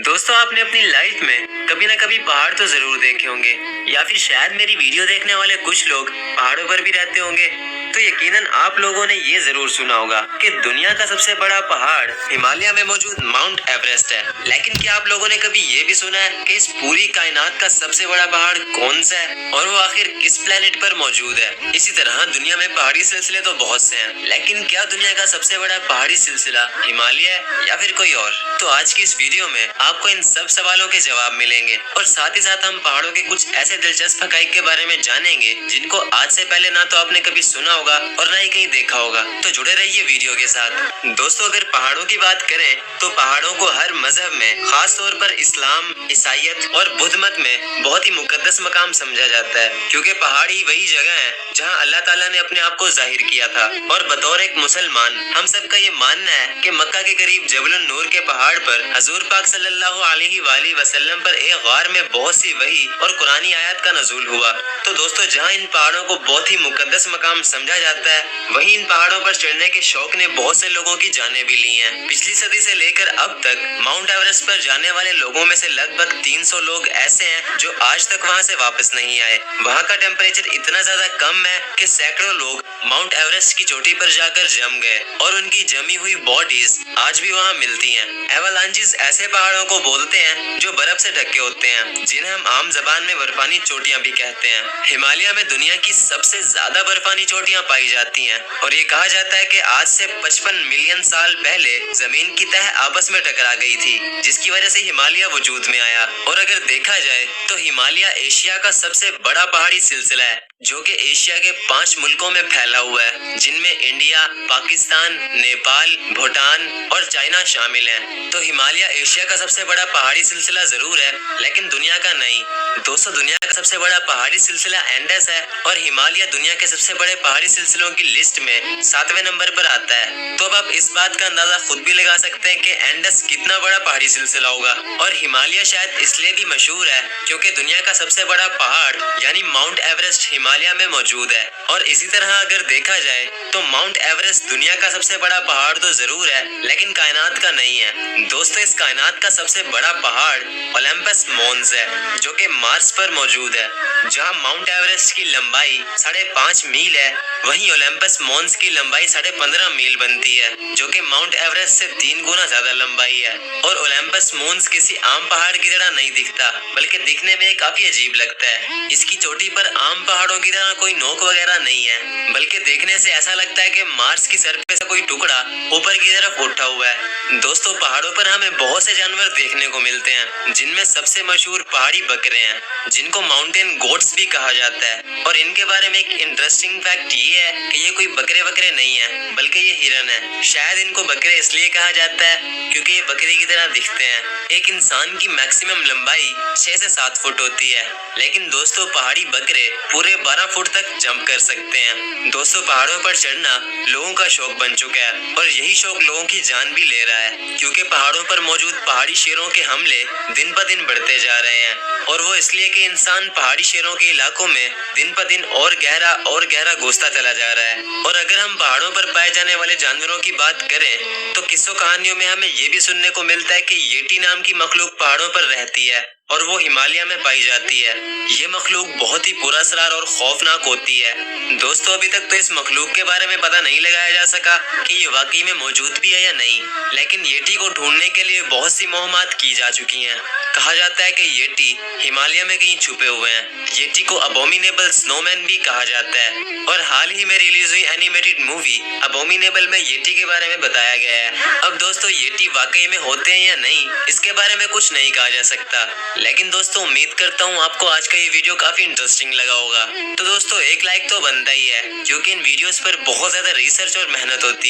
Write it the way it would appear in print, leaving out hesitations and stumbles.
دوستوں آپ نے اپنی لائف میں کبھی نہ کبھی پہاڑ تو ضرور دیکھے ہوں گے، یا پھر شاید میری ویڈیو دیکھنے والے کچھ لوگ پہاڑوں پر بھی رہتے ہوں گے۔ تو یقیناً آپ لوگوں نے یہ ضرور سنا ہوگا کہ دنیا کا سب سے بڑا پہاڑ ہمالیہ میں موجود ماؤنٹ ایوریسٹ ہے۔ لیکن کیا آپ لوگوں نے کبھی یہ بھی سنا ہے کہ اس پوری کائنات کا سب سے بڑا پہاڑ کون سا ہے اور وہ آخر کس پلینٹ پر موجود ہے؟ اسی طرح دنیا میں پہاڑی سلسلے تو بہت سے ہیں، لیکن کیا دنیا کا سب سے بڑا پہاڑی سلسلہ ہمالیہ ہے یا پھر کوئی اور؟ تو آج کی اس ویڈیو میں آپ کو ان سب سوالوں کے جواب ملیں گے، اور ساتھ ہی ساتھ ہم پہاڑوں کے کچھ ایسے دلچسپ حقائق کے بارے میں جانیں گے جن کو آج سے پہلے نہ تو آپ نے کبھی سنا ہوگا اور نہ ہی کہیں دیکھا ہوگا۔ تو جڑے رہیے ویڈیو کے ساتھ۔ دوستو اگر پہاڑوں کی بات کریں تو پہاڑوں کو ہر مذہب میں، خاص طور پر اسلام، عیسائیت اور بدھ مت میں بہت ہی مقدس مقام سمجھا جاتا ہے، کیونکہ پہاڑ ہی وہی جگہ ہے جہاں اللہ تعالیٰ نے اپنے آپ کو ظاہر کیا تھا۔ اور بطور ایک مسلمان ہم سب کا یہ ماننا ہے کہ مکہ کے قریب جبل النور کے پہاڑ پر حضور پاک صلی اللہ علیہ وآلہ وسلم پر ایک غار میں بہت سی وحی اور قرآنی آیات کا نزول ہوا۔ تو دوستو جہاں ان پہاڑوں کو بہت ہی مقدس مقام سمجھا جاتا ہے، وہیں ان پہاڑوں پر چڑھنے کے شوق نے بہت سے لوگوں کی جانیں بھی لی ہیں۔ پچھلی صدی سے لے کر اب تک ماؤنٹ ایوریسٹ پر جانے والے لوگوں میں سے لگ بھگ 300 لوگ ایسے ہیں جو آج تک وہاں سے واپس نہیں آئے۔ وہاں کا ٹیمپریچر اتنا زیادہ کم ہے کہ سینکڑوں لوگ ماؤنٹ ایوریسٹ کی چوٹی پر جا کر جم گئے، اور ان کی جمی ہوئی باڈیز آج بھی وہاں ملتی ہیں۔ ایوالانچز ایسے پہاڑوں کو بولتے ہیں جو برف سے ڈھکے ہوتے ہیں، جنہیں ہم عام زبان میں برفانی چوٹیاں بھی کہتے ہیں۔ ہمالیہ میں دنیا کی سب سے زیادہ برفانی چوٹیاں پائی جاتی ہیں، اور یہ کہا جاتا ہے کہ آج سے 55 ملین سال پہلے زمین کی تہہ آپس میں ٹکرا گئی تھی، جس کی وجہ سے ہمالیہ وجود میں آیا۔ اور اگر دیکھا جائے تو ہمالیہ ایشیا کا سب سے بڑا پہاڑی سلسلہ ہے، جو کہ ایشیا کے 5 ملکوں میں پھیلا ہوا ہے، جن میں انڈیا، پاکستان، نیپال، بھوٹان اور چائنا شامل ہیں۔ تو ہمالیہ ایشیا کا سب سے بڑا پہاڑی سلسلہ ضرور ہے، لیکن دنیا کا نہیں۔ دوستو دنیا کا سب سے بڑا پہاڑی سلسلہ اینڈس ہے، اور ہمالیہ دنیا کے سب سے بڑے پہاڑی سلسلوں کی لسٹ میں 7ویں نمبر پر آتا ہے۔ تو اب آپ اس بات کا اندازہ خود بھی لگا سکتے ہیں کہ اینڈس کتنا بڑا پہاڑی سلسلہ ہوگا۔ اور ہمالیہ شاید اس لیے بھی مشہور ہے کیونکہ دنیا کا سب سے بڑا پہاڑ یعنی ماؤنٹ ایوریسٹ ہمالیہ میں موجود ہے۔ اور اسی طرح اگر دیکھا جائے تو ماؤنٹ ایوریسٹ دنیا کا سب سے بڑا پہاڑ تو ضرور ہے، لیکن کائنات کا نہیں ہے۔ دوستو اس کائنات کا سب سے بڑا پہاڑ اولمپس مونز ہے، جو کہ مارس پر موجود ہے۔ جہاں ماؤنٹ ایوریسٹ کی لمبائی 5.5 میل ہے، وہیں اولمپس مونز کی لمبائی 15.5 میل بنتی ہے، جو کہ ماؤنٹ ایوریسٹ سے 3 گنا زیادہ لمبائی ہے۔ اور اولمپس مونز کسی عام پہاڑ کی طرح نہیں دکھتا، بلکہ دکھنے میں کافی عجیب لگتا ہے۔ اس کی چوٹی پر عام پہاڑوں کی طرح کوئی نوک وغیرہ نہیں ہے، بلکہ دیکھنے سے ایسا لگتا ہے کہ مارس کی سرفیس کا کوئی ٹکڑا اوپر کی طرف اٹھا ہوا ہے۔ دوستو پہاڑوں پر ہمیں بہت سے جانور دیکھنے کو ملتے ہیں، جن میں سب سے مشہور پہاڑی بکرے ہیں، جن کو ماؤنٹین گوٹس بھی کہا جاتا ہے۔ اور ان کے بارے میں ایک انٹرسٹنگ فیکٹ یہ ہے کہ یہ کوئی بکرے نہیں ہیں، بلکہ یہ ہرن ہے۔ شاید ان کو بکرے اس لیے کہا جاتا ہے کیونکہ یہ بکری کی طرح دکھتے ہیں۔ ایک انسان کی میکسیمم لمبائی 6 سے 7 فٹ ہوتی ہے، لیکن دوستو پہاڑی بکرے پورے 12 فٹ تک جمپ کر سکتے ہیں۔ دوستو پہاڑوں پر چڑھنا لوگوں کا شوق بن چکا ہے، اور یہی شوق لوگوں کی جان بھی لے رہا ہے، کیونکہ پہاڑوں پر موجود پہاڑی شیروں کے حملے دن پہ دن بڑھتے جا رہے ہیں۔ اور وہ اس لیے کہ انسان پہاڑی شیروں کے علاقوں میں دن پہ دن اور گہرا گھستا چلا جا رہا ہے۔ اور اگر ہم پہاڑوں پر پائے جانے والے جانوروں کی بات کریں تو قصوں کہانیوں میں ہمیں یہ بھی سننے کو ملتا ہے کہ ییٹی نام کی مخلوق پہاڑوں پر رہتی ہے، اور وہ ہمالیہ میں پائی جاتی ہے۔ یہ مخلوق بہت ہی پراسرار اور خوفناک ہوتی ہے۔ دوستو ابھی تک تو اس مخلوق کے بارے میں پتہ نہیں لگایا جا سکا کہ یہ واقعی میں موجود بھی ہے یا نہیں، لیکن ییٹی کو ڈھونڈنے کے لیے بہت سی مہمات کی جا چکی ہیں۔ کہا جاتا ہے کہ ییٹی ہمالیہ میں کہیں چھپے ہوئے ہیں۔ ییٹی کو ابومینیبل سنو مین بھی کہا جاتا ہے، اور حال ہی میں ریلیز ہوئی اینیمیٹڈ مووی ابومینیبل میں ییٹی کے بارے میں بتایا گیا ہے۔ اب دوستو ییٹی واقعی میں ہوتے ہیں یا نہیں، اس کے بارے میں کچھ نہیں کہا جا سکتا، لیکن دوستو امید کرتا ہوں آپ کو آج کا یہ ویڈیو کافی انٹرسٹنگ لگا ہوگا۔ تو دوستو ایک لائک تو بنتا ہی ہے، کیونکہ ان ویڈیوز پر بہت زیادہ ریسرچ اور محنت ہوتی ہے۔